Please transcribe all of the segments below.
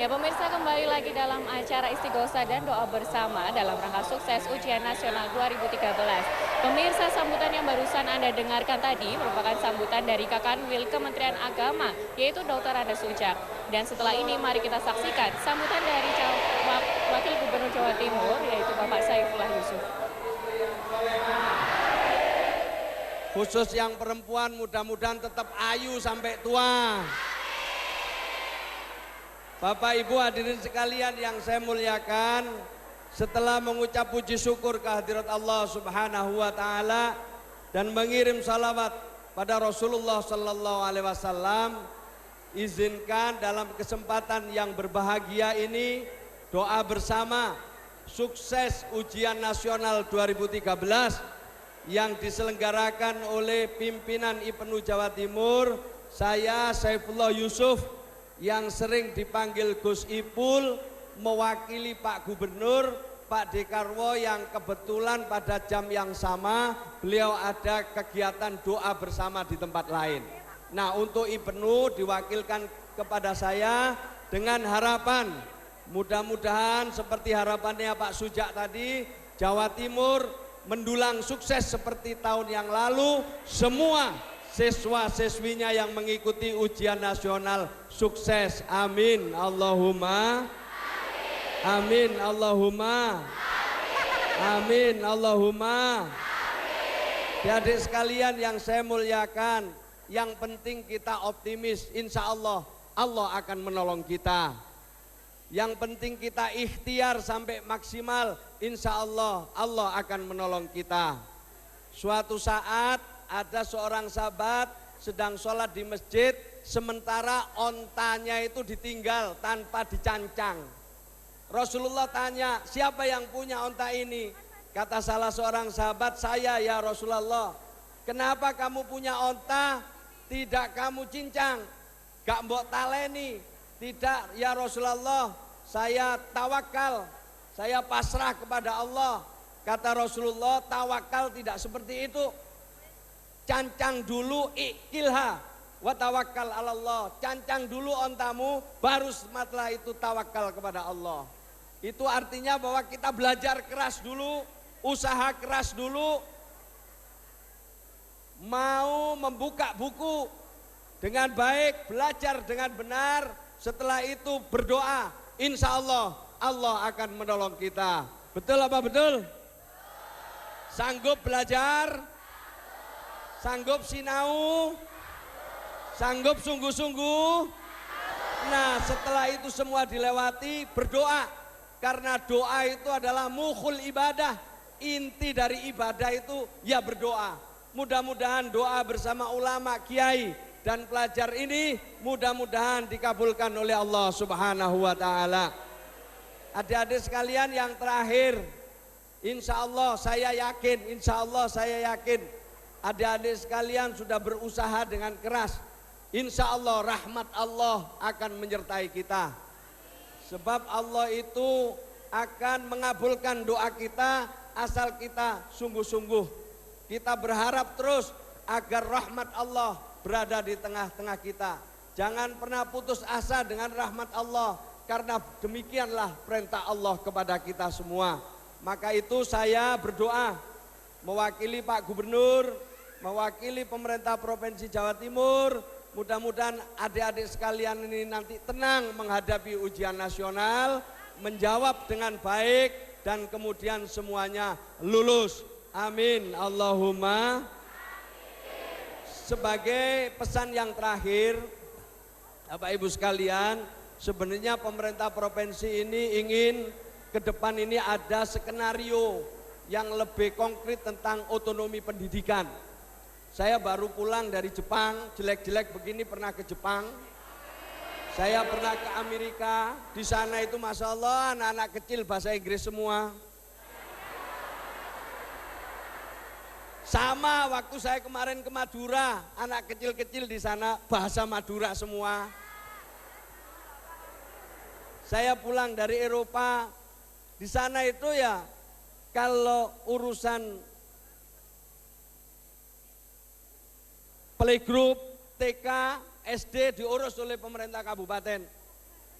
Ya pemirsa, kembali lagi dalam acara Istighosa dan doa bersama dalam rangka sukses ujian nasional 2013. Pemirsa, sambutan yang barusan Anda dengarkan tadi merupakan sambutan dari Kakanwil Kementerian Agama, yaitu Dr. Andes Ujak. Dan setelah ini mari kita saksikan sambutan dari Wakil Gubernur Jawa Timur, yaitu Bapak Saifullah Yusuf. Khusus yang perempuan mudah-mudahan tetap ayu sampai tua. Bapak Ibu hadirin sekalian yang saya muliakan, setelah mengucap puji syukur kehadirat Allah Subhanahu wa taala dan mengirim salawat pada Rasulullah sallallahu alaihi wasallam, izinkan dalam kesempatan yang berbahagia ini doa bersama sukses ujian nasional 2013 yang diselenggarakan oleh pimpinan IPNU Jawa Timur, saya Saifullah Yusuf yang sering dipanggil Gus Ipul, mewakili Pak Gubernur, Pak Dekarwo yang kebetulan pada jam yang sama beliau ada kegiatan doa bersama di tempat lain. Nah, untuk IPNU diwakilkan kepada saya dengan harapan mudah-mudahan seperti harapannya Pak Sujak tadi, Jawa Timur mendulang sukses seperti tahun yang lalu, semua siswa-siswinya yang mengikuti ujian nasional sukses. Amin Allahumma amin Allahumma amin Allahumma. Adik sekalian yang saya muliakan, yang penting kita optimis, insya Allah Allah akan menolong kita. Yang penting kita ikhtiar sampai maksimal, insya Allah Allah akan menolong kita. Suatu saat ada seorang sahabat sedang sholat di masjid, sementara ontanya itu ditinggal tanpa dicancang. Rasulullah tanya, siapa yang punya onta ini? Kata salah seorang sahabat, saya ya Rasulullah. Kenapa kamu punya onta tidak kamu cincang, gak mbok taleni? Tidak ya Rasulullah, saya tawakal, saya pasrah kepada Allah. Kata Rasulullah, tawakal tidak seperti itu. Cancang dulu, ikilha wa tawakkal ala Allah. Cancang dulu ontamu, baru setelah itu tawakal kepada Allah. Itu artinya bahwa kita belajar keras dulu, usaha keras dulu, mau membuka buku dengan baik, belajar dengan benar, setelah itu berdoa, insya Allah Allah akan menolong kita. Betul apa betul? Sanggup belajar? Sanggup sinau? Sanggup sungguh-sungguh? Nah, setelah itu semua dilewati, berdoa. Karena doa itu adalah mukhul ibadah. Inti dari ibadah itu ya berdoa. Mudah-mudahan doa bersama ulama, kiai dan pelajar ini mudah-mudahan dikabulkan oleh Allah Subhanahu wa taala. Adik-adik sekalian yang terakhir, insya Allah saya yakin adik-adik sekalian sudah berusaha dengan keras. Insya Allah rahmat Allah akan menyertai kita. Sebab Allah itu akan mengabulkan doa kita asal kita sungguh-sungguh. Kita berharap terus agar rahmat Allah berada di tengah-tengah kita. Jangan pernah putus asa dengan rahmat Allah, karena demikianlah perintah Allah kepada kita semua. Maka itu saya berdoa mewakili Pak Gubernur, mewakili pemerintah Provinsi Jawa Timur, mudah-mudahan adik-adik sekalian ini nanti tenang menghadapi ujian nasional, menjawab dengan baik dan kemudian semuanya lulus. Amin Allahumma. Sebagai pesan yang terakhir, Bapak Ibu sekalian, sebenarnya pemerintah provinsi ini ingin ke depan ini ada skenario yang lebih konkret tentang otonomi pendidikan. Saya baru pulang dari Jepang, jelek-jelek begini pernah ke Jepang. Saya pernah ke Amerika, di sana itu Masya Allah anak-anak kecil bahasa Inggris semua. Sama waktu saya kemarin ke Madura, anak kecil-kecil di sana bahasa Madura semua. Saya pulang dari Eropa, di sana itu ya kalau urusan playgroup, TK, SD diurus oleh pemerintah kabupaten.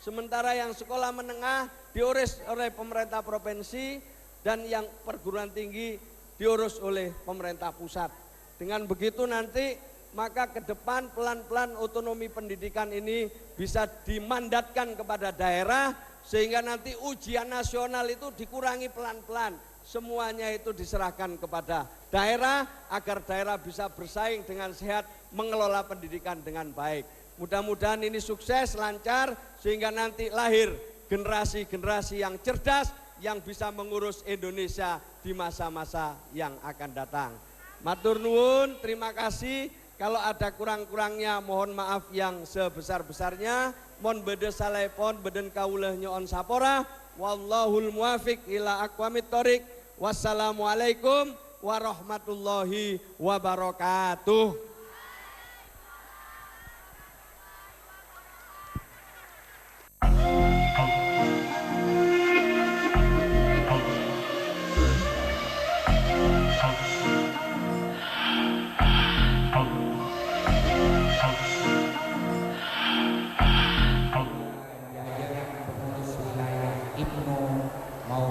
Sementara yang sekolah menengah diurus oleh pemerintah provinsi dan yang perguruan tinggi diurus oleh pemerintah pusat. Dengan begitu nanti maka ke depan pelan-pelan otonomi pendidikan ini bisa dimandatkan kepada daerah sehingga nanti ujian nasional itu dikurangi pelan-pelan. Semuanya itu diserahkan kepada daerah agar daerah bisa bersaing dengan sehat mengelola pendidikan dengan baik. Mudah-mudahan ini sukses, lancar sehingga nanti lahir generasi-generasi yang cerdas yang bisa mengurus Indonesia di masa-masa yang akan datang. Matur nuwun, terima kasih. Kalau ada kurang-kurangnya mohon maaf yang sebesar-besarnya. Mohon bede salepon beden kaulah nyoon sapora. Wallahul muwafiq ila aqwamit thoriq. Wassalamualaikum warahmatullahi wabarakatuh.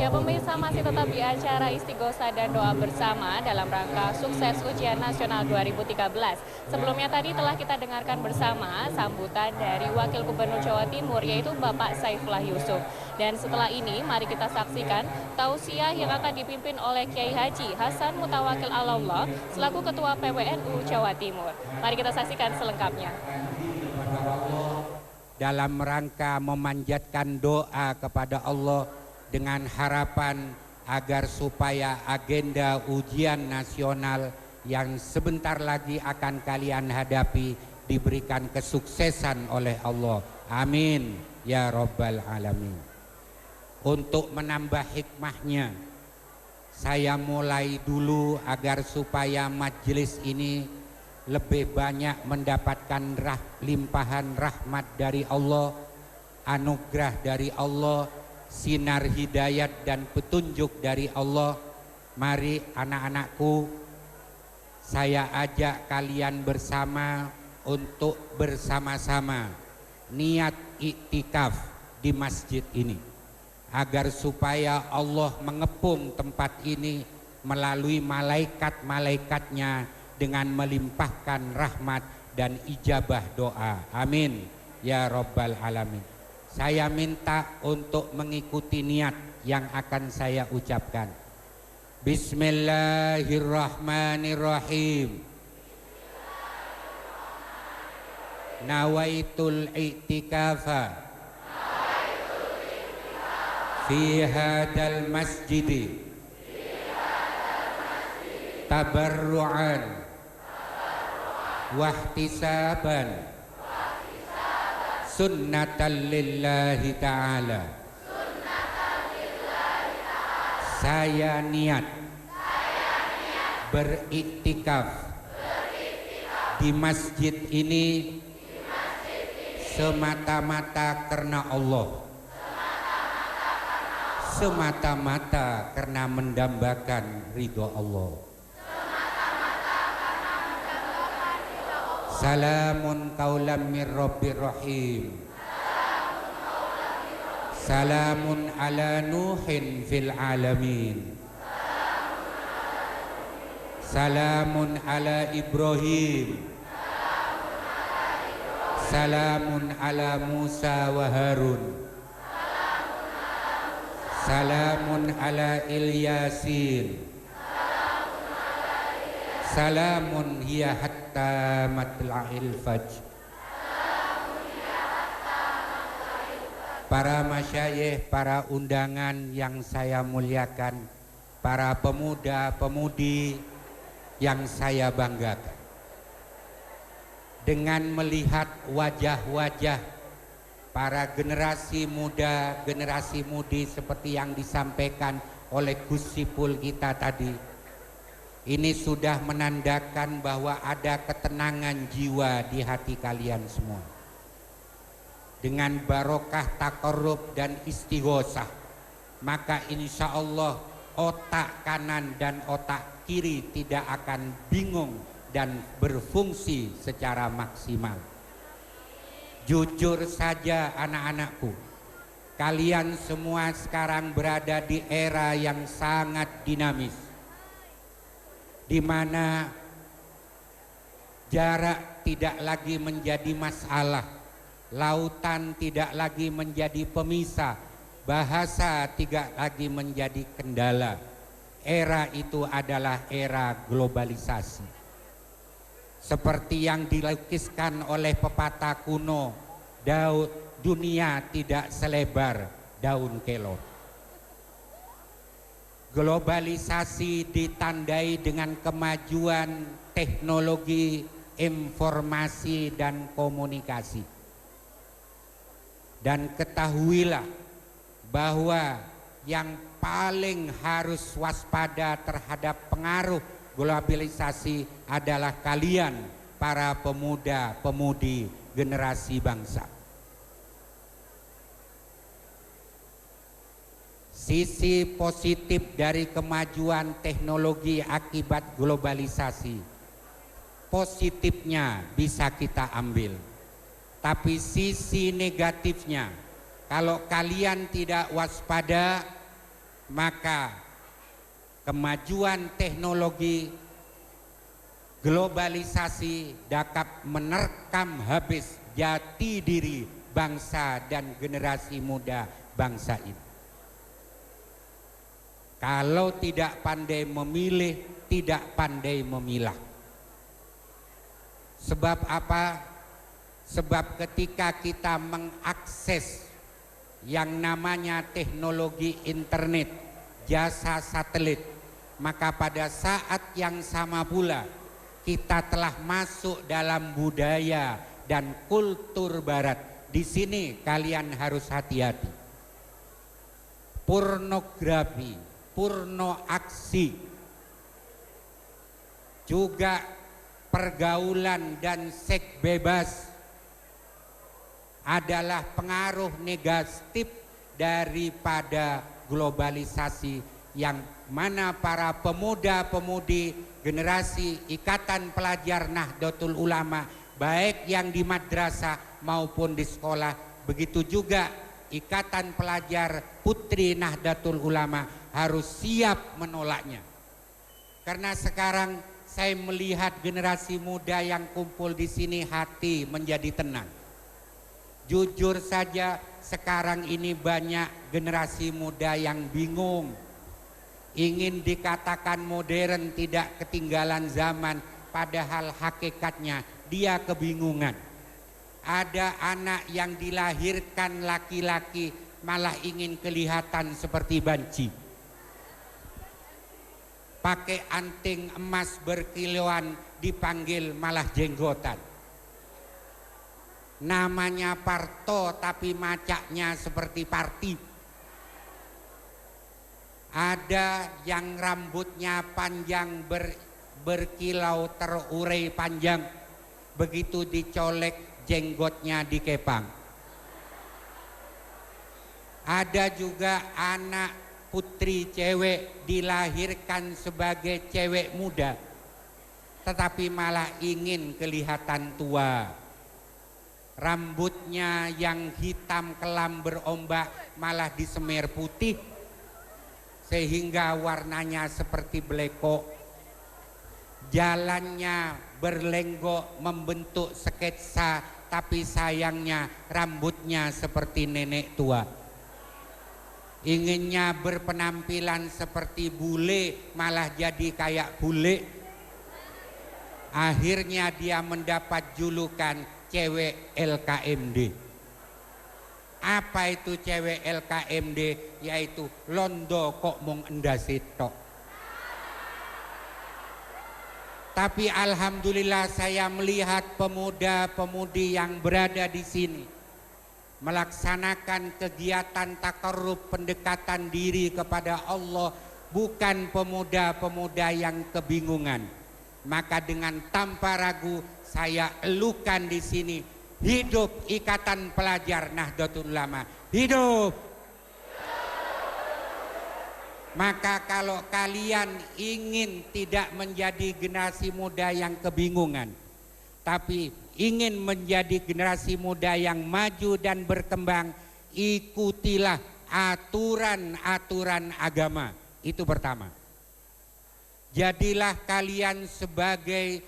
Ya pemirsa, masih tetap di acara Istighosa dan Doa Bersama dalam rangka sukses ujian nasional 2013. Sebelumnya tadi telah kita dengarkan bersama sambutan dari Wakil Gubernur Jawa Timur yaitu Bapak Saifullah Yusuf. Dan setelah ini mari kita saksikan tausiah yang akan dipimpin oleh Kiai Haji Hasan Mutawakil Alallah selaku Ketua PWNU Jawa Timur. Mari kita saksikan selengkapnya. Dalam rangka memanjatkan doa kepada Allah dengan harapan agar supaya agenda ujian nasional yang sebentar lagi akan kalian hadapi diberikan kesuksesan oleh Allah. Amin ya Rabbal Alamin. Untuk menambah hikmahnya, saya mulai dulu agar supaya majelis ini lebih banyak mendapatkan limpahan rahmat dari Allah, anugerah dari Allah, sinar hidayat dan petunjuk dari Allah. Mari anak-anakku, saya ajak kalian bersama untuk bersama-sama niat iktikaf di masjid ini agar supaya Allah mengepung tempat ini melalui malaikat-malaikatnya dengan melimpahkan rahmat dan ijabah doa. Amin ya Rabbal Alamin. Saya minta untuk mengikuti niat yang akan saya ucapkan. Bismillahirrahmanirrahim. Nawaitul i'tikafa fi hadal masjidi tabarru'an wahtisaban sunnatan lillahi ta'ala. Saya niat beriktikaf di masjid ini semata-mata karena Allah, semata-mata karena mendambakan ridho Allah. Salamun qaulam mir rabbir rahim. Salamun ala Nuhin fil alamin. Salamun ala Ibrahim. Salamun ala Musa wa Harun. Salamun ala Ilyasin. Salamun hiya hatta matla'il fajr. Para masyayikh, para undangan yang saya muliakan, para pemuda-pemudi yang saya banggakan. Dengan melihat wajah-wajah para generasi muda, generasi mudi seperti yang disampaikan oleh Gus Sipul kita tadi, ini sudah menandakan bahwa ada ketenangan jiwa di hati kalian semua. Dengan barokah taqarrub dan istighosah, maka insya Allah otak kanan dan otak kiri tidak akan bingung dan berfungsi secara maksimal. Jujur saja anak-anakku, kalian semua sekarang berada di era yang sangat dinamis, di mana jarak tidak lagi menjadi masalah, lautan tidak lagi menjadi pemisah, bahasa tidak lagi menjadi kendala. Era itu adalah era globalisasi. Seperti yang dilukiskan oleh pepatah kuno, dunia tidak selebar daun kelor. Globalisasi ditandai dengan kemajuan teknologi informasi dan komunikasi. Dan ketahuilah bahwa yang paling harus waspada terhadap pengaruh globalisasi adalah kalian, para pemuda-pemudi generasi bangsa. Sisi positif dari kemajuan teknologi akibat globalisasi, positifnya bisa kita ambil. Tapi sisi negatifnya, kalau kalian tidak waspada, maka kemajuan teknologi globalisasi dapat menerkam habis jati diri bangsa dan generasi muda bangsa ini. Kalau tidak pandai memilih, tidak pandai memilah. Sebab apa? Sebab ketika kita mengakses yang namanya teknologi internet, jasa satelit, maka pada saat yang sama pula kita telah masuk dalam budaya dan kultur barat. Di sini kalian harus hati-hati. Pornografi, porno aksi, juga pergaulan dan seks bebas adalah pengaruh negatif daripada globalisasi, yang mana para pemuda-pemudi generasi Ikatan Pelajar Nahdlatul Ulama, baik yang di madrasah maupun di sekolah, begitu juga Ikatan Pelajar Putri Nahdlatul Ulama, harus siap menolaknya. Karena sekarang saya melihat generasi muda yang kumpul di sini, hati menjadi tenang. Jujur saja, sekarang ini banyak generasi muda yang bingung, ingin dikatakan modern, tidak ketinggalan zaman, padahal hakikatnya dia kebingungan. Ada anak yang dilahirkan laki-laki malah ingin kelihatan seperti banci, pakai anting emas berkiloan, dipanggil malah jenggotan. Namanya Parto tapi macaknya seperti Parti. Ada yang rambutnya panjang berkilau terurai panjang, begitu dicolek jenggotnya dikepang. Ada juga anak putri cewek dilahirkan sebagai cewek muda, tetapi malah ingin kelihatan tua. Rambutnya yang hitam kelam berombak malah disemir putih, sehingga warnanya seperti belekok. Jalannya berlenggok membentuk sketsa, tapi sayangnya rambutnya seperti nenek tua. Inginnya berpenampilan seperti bule, malah jadi kayak bule. Akhirnya dia mendapat julukan cewek LKMD. Apa itu cewek LKMD? Yaitu londo kok mung endasitok. Tapi alhamdulillah saya melihat pemuda-pemudi yang berada di sini melaksanakan kegiatan takarrub, pendekatan diri kepada Allah, bukan pemuda-pemuda yang kebingungan. Maka dengan tanpa ragu saya elukan di sini, hidup Ikatan Pelajar Nahdlatul Ulama, hidup. Maka kalau kalian ingin tidak menjadi generasi muda yang kebingungan, tapi ingin menjadi generasi muda yang maju dan berkembang, ikutilah aturan-aturan agama. Itu pertama. Jadilah kalian sebagai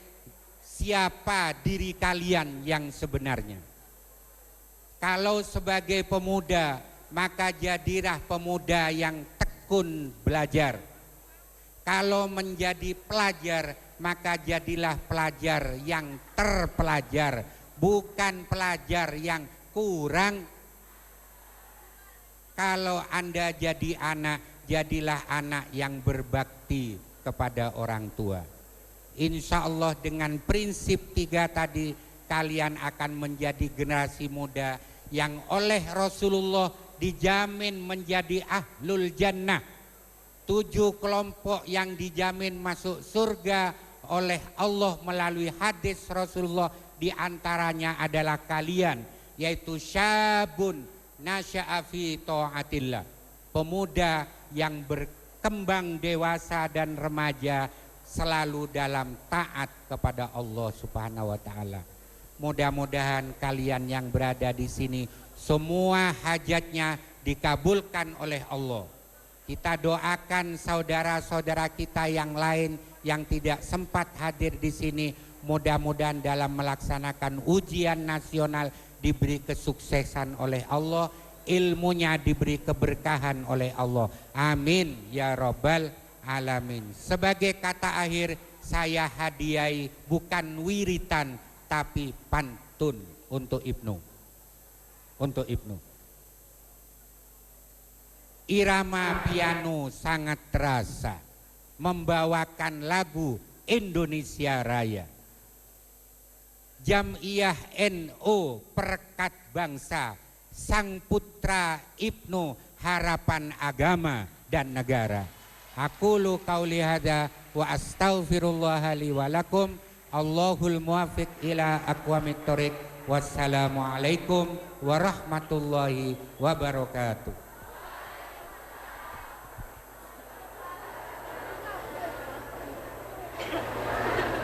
siapa diri kalian yang sebenarnya. Kalau sebagai pemuda, maka jadilah pemuda yang tekun belajar. Kalau menjadi pelajar, maka jadilah pelajar yang terpelajar, bukan pelajar yang kurang. Kalau Anda jadi anak, jadilah anak yang berbakti kepada orang tua. Insya Allah dengan prinsip 3 tadi, kalian akan menjadi generasi muda yang oleh Rasulullah dijamin menjadi ahlul jannah. 7 kelompok yang dijamin masuk surga oleh Allah melalui hadis Rasulullah, diantaranya adalah kalian, yaitu syabun nasya'a fi ta'atillah, pemuda yang berkembang dewasa dan remaja selalu dalam taat kepada Allah Subhanahu wa taala. Mudah-mudahan kalian yang berada di sini semua hajatnya dikabulkan oleh Allah. Kita doakan saudara-saudara kita yang lain yang tidak sempat hadir di sini, mudah-mudahan dalam melaksanakan ujian nasional diberi kesuksesan oleh Allah, ilmunya diberi keberkahan oleh Allah. Amin ya rabbal alamin. Sebagai kata akhir, saya hadiahi bukan wiritan tapi pantun untuk Ibnu. Untuk Ibnu. Irama piano sangat terasa membawakan lagu Indonesia Raya. Jam'iyah NU Perekat Bangsa, Sang Putra Ibnu, harapan agama dan negara. Aqulu qauli hadza wa astaghfirullah li wa lakum. Allahul muwaffiq ila aqwamit thoriq. Wassalamualaikum warahmatullahi wabarakatuh.